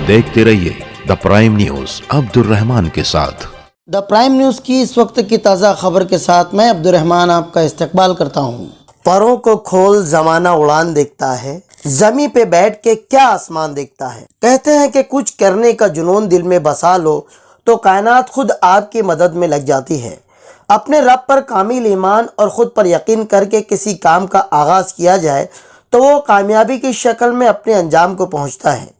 देखते रहिए the prime news Abdul Rahman के साथ। द प्राइम न्यूज़ की इस वक्त की ताज़ा खबर के साथ मैं अब्दुल रहमान आपका इस्तकबाल करता हूँ। परों को खोल ज़माना उड़ान देखता है, ज़मीं पे बैठ के क्या आसमान देखता है। कहते हैं कि कुछ करने का जुनून दिल में बसा लो तो कायनात खुद आपकी मदद में लग जाती है। अपने रब पर कामिल ईमान और ख़ुद पर यकीन करके किसी काम का आगाज़ किया जाए तो वो कामयाबी की शक्ल में अपने अंजाम को पहुँचता है।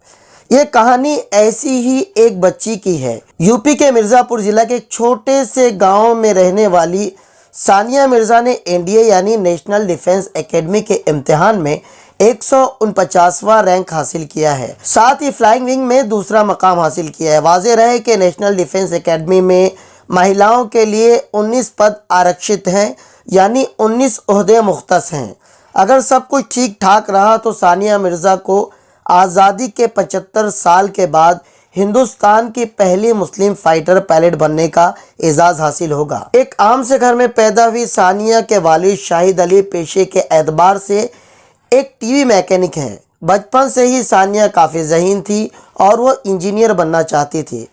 ये कहानी ऐसी ही एक बच्ची की है। यूपी के मिर्ज़ापुर ज़िला के एक छोटे से गांव में रहने वाली सानिया मिर्ज़ा ने एनडीए यानी नेशनल डिफेंस एकेडमी के इम्तिहान में 149वां रैंक हासिल किया है। साथ ही फ्लाइंग विंग में दूसरा मकाम हासिल किया है। वाज़ेह रहे कि नेशनल डिफेंस एकेडमी में महिलाओं के लिए 19 पद आरक्षित हैं, यानी 19 ओहदे मुख्तस हैं। अगर सब कुछ ठीक ठाक रहा तो सानिया मिर्ज़ा को आज़ादी के 75 साल के बाद हिंदुस्तान की पहली मुस्लिम फाइटर पायलट बनने का एजाज़ हासिल होगा। एक आम से घर में पैदा हुई सानिया के वालिद शाहिद अली पेशे के एतबार से एक टीवी मैकेनिक हैं। बचपन से ही सानिया काफ़ी ज़हीन थी और वो इंजीनियर बनना चाहती थी।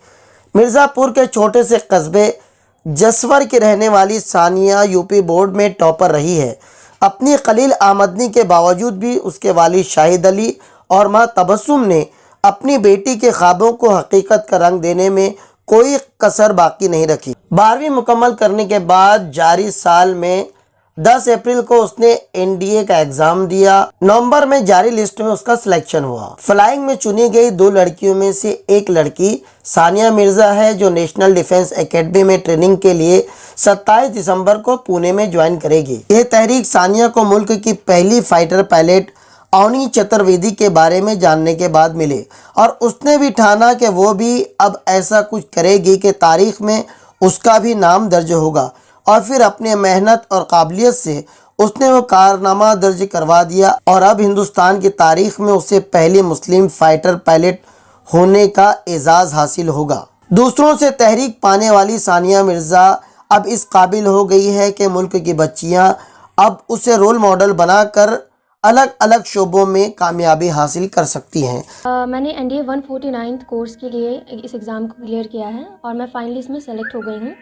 मिर्ज़ापुर के छोटे से कस्बे जसवर की रहने वाली सानिया यूपी बोर्ड में टॉपर रही है। अपनी कलील आमदनी के बावजूद भी उसके वालिद शाहिद अली और माँ तबस्सुम ने अपनी बेटी के ख्वाबों को हकीकत का रंग देने में कोई कसर बाकी नहीं रखी। 12वीं मुकम्मल करने के बाद जारी साल में 10 अप्रैल को उसने एनडीए का एग्जाम दिया। नवंबर में जारी लिस्ट में उसका सिलेक्शन हुआ। फ्लाइंग में चुनी गई 2 लड़कियों में से एक लड़की सानिया मिर्ज़ा है, जो नेशनल डिफेंस एकेडमी में ट्रेनिंग के लिए 27 दिसंबर को पुणे में ज्वाइन करेगी। यह तहरीक सानिया को मुल्क की पहली फाइटर पायलट अवनी चतुर्वेदी के बारे में जानने के बाद मिले और उसने भी ठाना कि वो भी अब ऐसा कुछ करेगी कि तारीख में उसका भी नाम दर्ज होगा। और फिर अपने मेहनत और काबिलियत से उसने वो कारनामा दर्ज करवा दिया और अब हिंदुस्तान की तारीख में उसे पहली मुस्लिम फाइटर पायलट होने का एजाज़ हासिल होगा। दूसरों से तहरीक पाने वाली सानिया मिर्ज़ा अब इस काबिल हो गई है कि मुल्क की बच्चियां अब उसे रोल मॉडल बनाकर अलग अलग शोबों में कामयाबी हासिल कर सकती हैं। मैंने एनडीए 149 कोर्स के लिए इस एग्ज़ाम को क्लियर किया है और मैं फाइनली इसमें सेलेक्ट हो गई हूँ।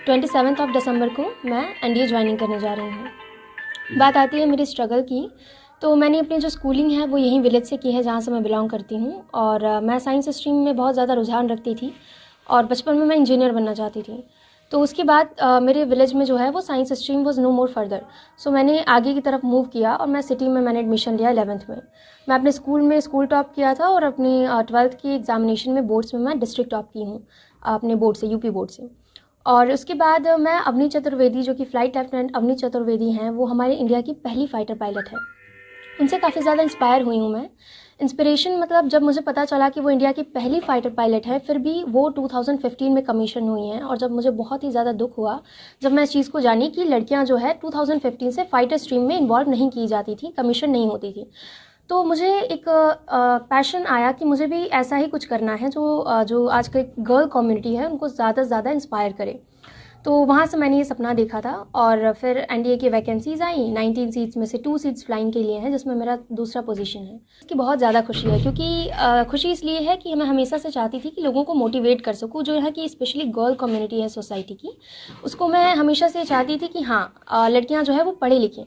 27 दिसंबर को मैं एनडीए ज्वाइनिंग करने जा रही हूँ। बात आती है मेरी स्ट्रगल की, तो मैंने अपनी जो स्कूलिंग है वो यहीं विलेज से की है, जहाँ से मैं बिलोंग करती हूँ। और मैं साइंस स्ट्रीम में बहुत ज़्यादा रुझान रखती थी और बचपन में मैं इंजीनियर बनना चाहती थी। तो उसके बाद मेरे विलेज में जो है वो science stream was no more further, so मैंने आगे की तरफ मूव किया और मैं सिटी में मैंने एडमिशन लिया 11th में। मैं अपने स्कूल में स्कूल टॉप किया था और अपनी 12th की एग्जामिनेशन में बोर्ड्स में मैं डिस्ट्रिक्ट टॉप की हूँ अपने बोर्ड से, यूपी बोर्ड से। और उसके बाद मैं अवनी चतुर्वेदी, जो कि फ़्लाइट लेफ्टिनेंट अवनी चतुर्वेदी हैं, वो हमारे इंडिया की पहली फ़ाइटर पायलट है। उनसे काफ़ी ज़्यादा इंस्पायर हुई हूँ मैं। इंस्पिरेशन मतलब जब मुझे पता चला कि वो इंडिया की पहली फ़ाइटर पायलट है, फिर भी वो 2015 में कमीशन हुई हैं। और जब मुझे बहुत ही ज़्यादा दुख हुआ जब मैं इस चीज़ को जानी कि लड़कियां जो है 2015 से फ़ाइटर स्ट्रीम में इन्वॉल्व नहीं की जाती थी, कमीशन नहीं होती थी। तो मुझे एक पैशन आया कि मुझे भी ऐसा ही कुछ करना है जो आज की गर्ल कम्युनिटी है उनको ज़्यादा से ज़्यादा इंस्पायर करे। तो वहाँ से मैंने ये सपना देखा था और फिर एनडीए की वैकेंसीज़ आई। 19 सीट्स में से 2 सीट्स फ्लाइंग के लिए हैं, जिसमें मेरा दूसरा पोजीशन है। इसकी बहुत ज़्यादा खुशी है, क्योंकि खुशी इसलिए है कि मैं हमेशा से चाहती थी कि लोगों को मोटिवेट कर सकूँ। जो यहाँ की स्पेशली गर्ल कम्युनिटी है सोसाइटी की, उसको मैं हमेशा से चाहती थी कि हाँ, लड़कियाँ जो है वो पढ़े लिखें।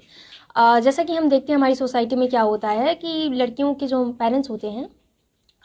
जैसा कि हम देखते हैं हमारी सोसाइटी में क्या होता है कि लड़कियों के जो पेरेंट्स होते हैं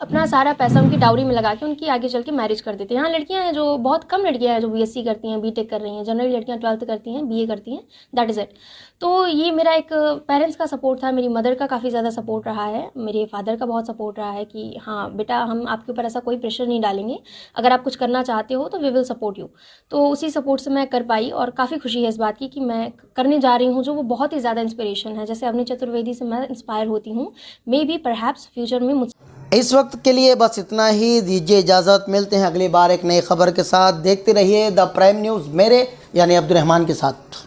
अपना सारा पैसा उनकी डाउरी में लगा के उनकी आगे चल के मैरिज कर देते हैं। यहाँ लड़कियाँ हैं जो बहुत कम लड़कियाँ हैं जो बीएससी करती हैं, बीटेक कर रही हैं। जनरली लड़कियाँ 12th करती हैं, बीए करती हैं, दैट इज़ इट। तो ये मेरा एक पेरेंट्स का सपोर्ट था, मेरी मदर का काफ़ी ज़्यादा सपोर्ट रहा है, मेरे फादर का बहुत सपोर्ट रहा है कि हाँ बेटा, हम आपके ऊपर ऐसा कोई प्रेशर नहीं डालेंगे, अगर आप कुछ करना चाहते हो तो वी विल सपोर्ट यू। तो उसी सपोर्ट से मैं कर पाई और काफ़ी खुशी है इस बात की कि मैं करने जा रही हूँ जो वो बहुत ही ज़्यादा इंस्पिरेशन है। जैसे अवनी चतुर्वेदी से मैं इंस्पायर होती हूँ, मे बी परहैप्स फ्यूचर में मुझ। इस वक्त के लिए बस इतना ही, दीजिए इजाज़त। मिलते हैं अगली बार एक नई खबर के साथ। देखते रहिए द प्राइम न्यूज़, मेरे यानी अब्दुल रहमान के साथ।